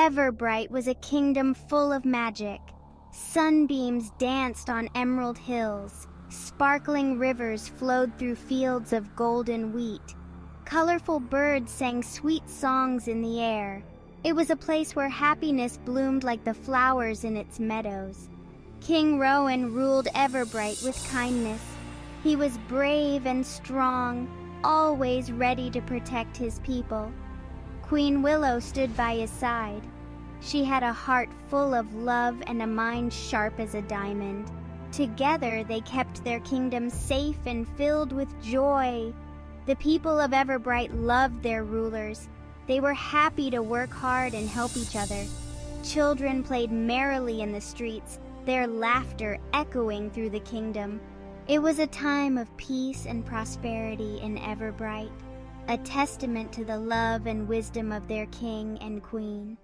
Everbright was a kingdom full of magic. Sunbeams danced on emerald hills. Sparkling rivers flowed through fields of golden wheat. Colorful birds sang sweet songs in the air. It was a place where happiness bloomed like the flowers in its meadows. King Rowan ruled Everbright with kindness. He was brave and strong, always ready to protect his people. Queen Willow stood by his side. She had a heart full of love and a mind sharp as a diamond. Together they kept their kingdom safe and filled with joy. The people of Everbright loved their rulers. They were happy to work hard and help each other. Children played merrily in the streets, their laughter echoing through the kingdom. It was a time of peace and prosperity in Everbright, a testament to the love and wisdom of their king and queen.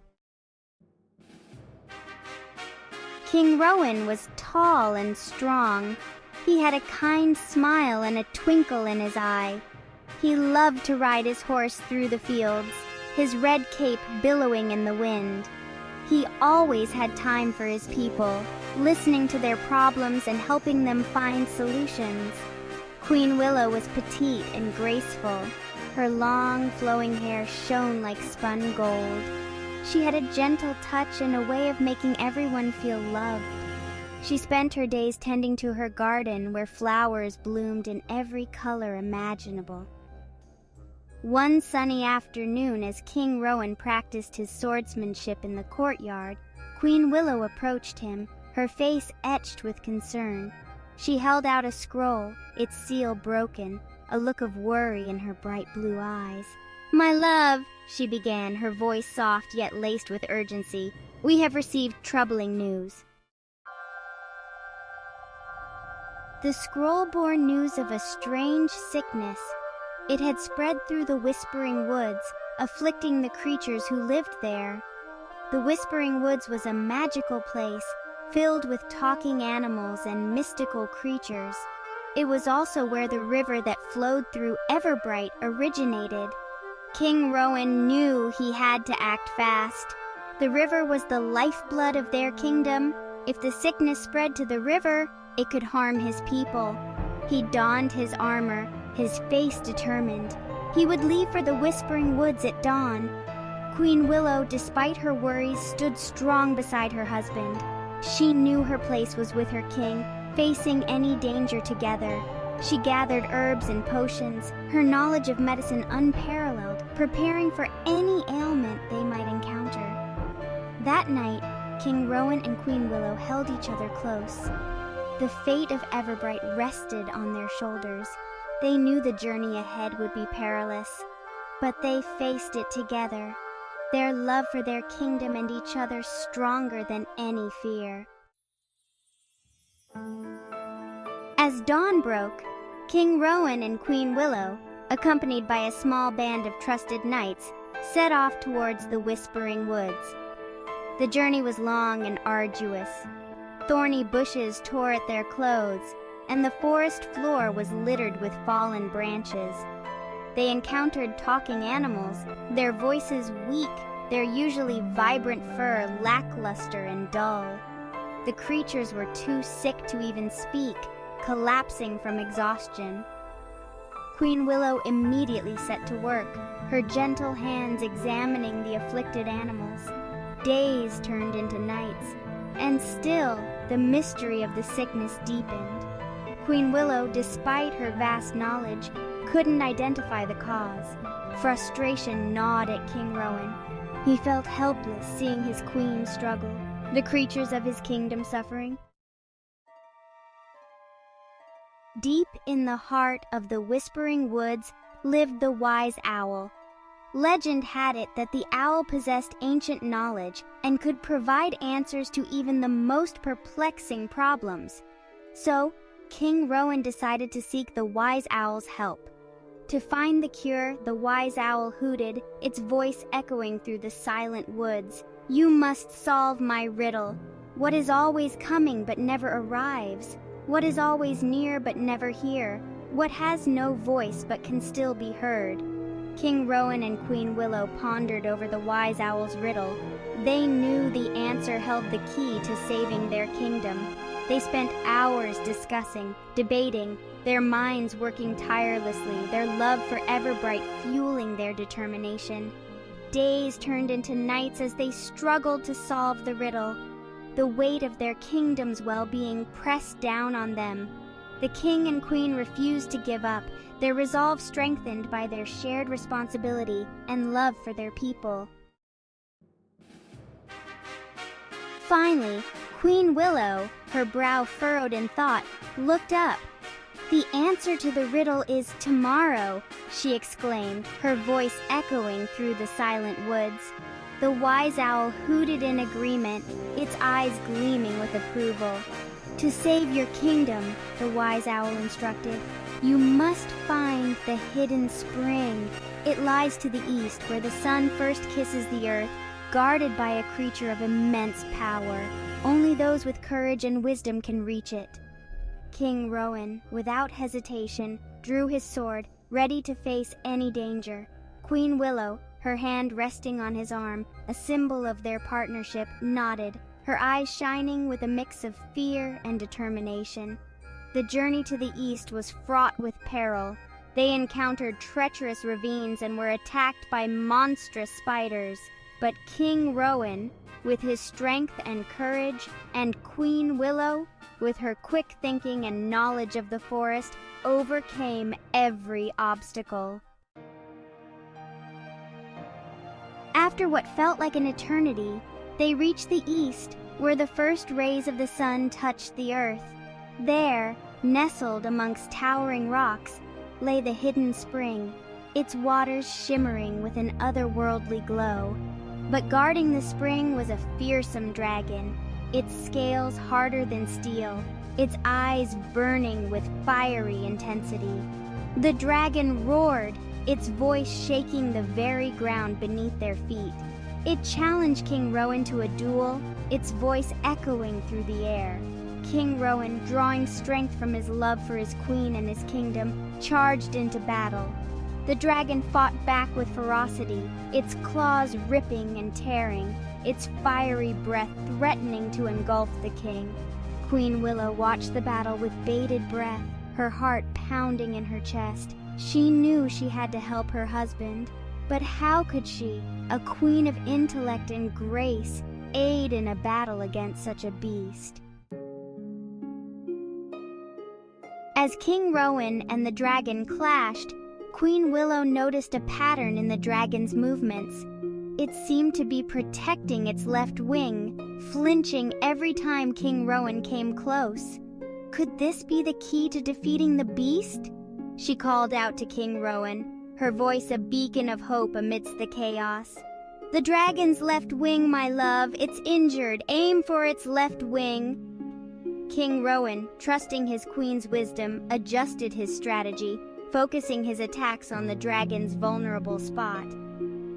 King Rowan was tall and strong. He had a kind smile and a twinkle in his eye. He loved to ride his horse through the fields, his red cape billowing in the wind. He always had time for his people, listening to their problems and helping them find solutions. Queen Willow was petite and graceful. Her long, flowing hair shone like spun gold. She had a gentle touch and a way of making everyone feel loved. She spent her days tending to her garden where flowers bloomed in every color imaginable. One sunny afternoon, as King Rowan practiced his swordsmanship in the courtyard, Queen Willow approached him, her face etched with concern. She held out a scroll, its seal broken, a look of worry in her bright blue eyes. "My love," she began, her voice soft yet laced with urgency, "we have received troubling news." The scroll bore news of a strange sickness. It had spread through the Whispering Woods, afflicting the creatures who lived there. The Whispering Woods was a magical place, filled with talking animals and mystical creatures. It was also where the river that flowed through Everbright originated. King Rowan knew he had to act fast. The river was the lifeblood of their kingdom. If the sickness spread to the river, it could harm his people. He donned his armor, his face determined. He would leave for the Whispering Woods at dawn. Queen Willow, despite her worries, stood strong beside her husband. She knew her place was with her king, facing any danger together. She gathered herbs and potions, her knowledge of medicine unparalleled, preparing for any ailment they might encounter. That night, King Rowan and Queen Willow held each other close. The fate of Everbright rested on their shoulders. They knew the journey ahead would be perilous, but they faced it together, their love for their kingdom and each other stronger than any fear. As dawn broke, King Rowan and Queen Willow, accompanied by a small band of trusted knights, set off towards the Whispering Woods. The journey was long and arduous. Thorny bushes tore at their clothes, and the forest floor was littered with fallen branches. They encountered talking animals, their voices weak, their usually vibrant fur lackluster and dull. The creatures were too sick to even speak, collapsing from exhaustion. Queen Willow immediately set to work, her gentle hands examining the afflicted animals. Days turned into nights, and still the mystery of the sickness deepened. Queen Willow, despite her vast knowledge, couldn't identify the cause. Frustration gnawed at King Rowan. He felt helpless seeing his queen struggle, the creatures of his kingdom suffering. Deep in the heart of the Whispering Woods lived the wise owl. Legend had it that the owl possessed ancient knowledge and could provide answers to even the most perplexing problems. So, King Rowan decided to seek the wise owl's help. To find the cure, the wise owl hooted, its voice echoing through the silent woods. "You must solve my riddle. What is always coming but never arrives? What is always near but never here? What has no voice but can still be heard?" King Rowan and Queen Willow pondered over the wise owl's riddle. They knew the answer held the key to saving their kingdom. They spent hours discussing, debating, their minds working tirelessly, their love for Everbright fueling their determination. Days turned into nights as they struggled to solve the riddle. The weight of their kingdom's well-being pressed down on them. The king and queen refused to give up, their resolve strengthened by their shared responsibility and love for their people. Finally, Queen Willow, her brow furrowed in thought, looked up. "The answer to the riddle is tomorrow," she exclaimed, her voice echoing through the silent woods. The wise owl hooted in agreement, its eyes gleaming with approval. "To save your kingdom," the wise owl instructed, "you must find the hidden spring. It lies to the east, where the sun first kisses the earth, guarded by a creature of immense power. Only those with courage and wisdom can reach it." King Rowan, without hesitation, drew his sword, ready to face any danger. Queen Willow, her hand resting on his arm, a symbol of their partnership, nodded, her eyes shining with a mix of fear and determination. The journey to the east was fraught with peril. They encountered treacherous ravines and were attacked by monstrous spiders. But King Rowan, with his strength and courage, and Queen Willow, with her quick thinking and knowledge of the forest, overcame every obstacle. After what felt like an eternity, they reached the east, where the first rays of the sun touched the earth. There, nestled amongst towering rocks, lay the hidden spring, its waters shimmering with an otherworldly glow. But guarding the spring was a fearsome dragon, its scales harder than steel, its eyes burning with fiery intensity. The dragon roared, its voice shaking the very ground beneath their feet. It challenged King Rowan to a duel, its voice echoing through the air. King Rowan, drawing strength from his love for his queen and his kingdom, charged into battle. The dragon fought back with ferocity, its claws ripping and tearing, its fiery breath threatening to engulf the king. Queen Willow watched the battle with bated breath, her heart pounding in her chest. She knew she had to help her husband, but how could she, a queen of intellect and grace, aid in a battle against such a beast? As King Rowan and the dragon clashed, Queen Willow noticed a pattern in the dragon's movements. It seemed to be protecting its left wing, flinching every time King Rowan came close. Could this be the key to defeating the beast? She called out to King Rowan, her voice a beacon of hope amidst the chaos. "The dragon's left wing, my love, it's injured. Aim for its left wing." King Rowan, trusting his queen's wisdom, adjusted his strategy, focusing his attacks on the dragon's vulnerable spot.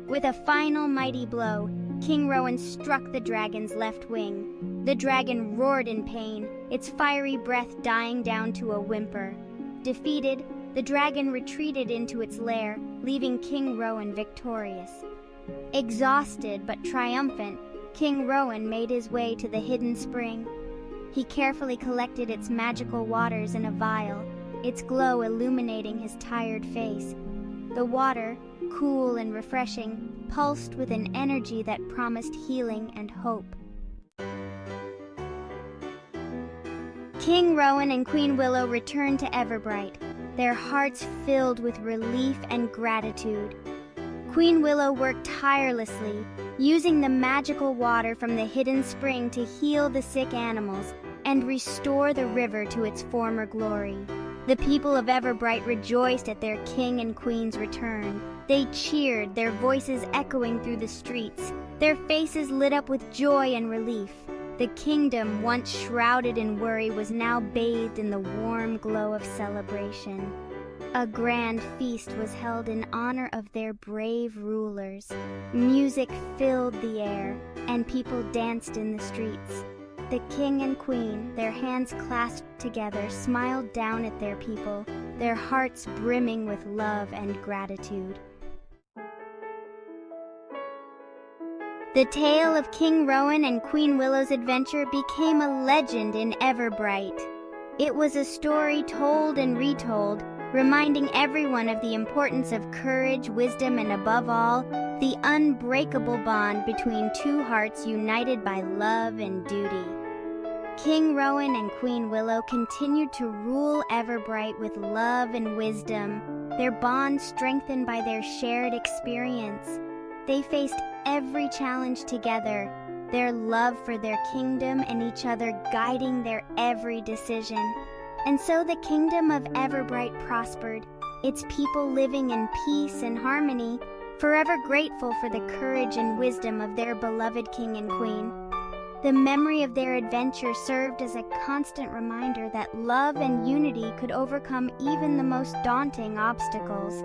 With a final mighty blow, King Rowan struck the dragon's left wing. The dragon roared in pain, its fiery breath dying down to a whimper. Defeated, the dragon retreated into its lair, leaving King Rowan victorious. Exhausted but triumphant, King Rowan made his way to the hidden spring. He carefully collected its magical waters in a vial, its glow illuminating his tired face. The water, cool and refreshing, pulsed with an energy that promised healing and hope. King Rowan and Queen Willow returned to Everbright, their hearts filled with relief and gratitude. Queen Willow worked tirelessly, using the magical water from the hidden spring to heal the sick animals and restore the river to its former glory. The people of Everbright rejoiced at their king and queen's return. They cheered, their voices echoing through the streets, their faces lit up with joy and relief. The kingdom, once shrouded in worry, was now bathed in the warm glow of celebration. A grand feast was held in honor of their brave rulers. Music filled the air, and people danced in the streets. The king and queen, their hands clasped together, smiled down at their people, their hearts brimming with love and gratitude. The tale of King Rowan and Queen Willow's adventure became a legend in Everbright. It was a story told and retold, reminding everyone of the importance of courage, wisdom, and above all, the unbreakable bond between two hearts united by love and duty. King Rowan and Queen Willow continued to rule Everbright with love and wisdom, their bond strengthened by their shared experience. They faced every challenge together, their love for their kingdom and each other guiding their every decision. And so the Kingdom of Everbright prospered, its people living in peace and harmony, forever grateful for the courage and wisdom of their beloved king and queen. The memory of their adventure served as a constant reminder that love and unity could overcome even the most daunting obstacles.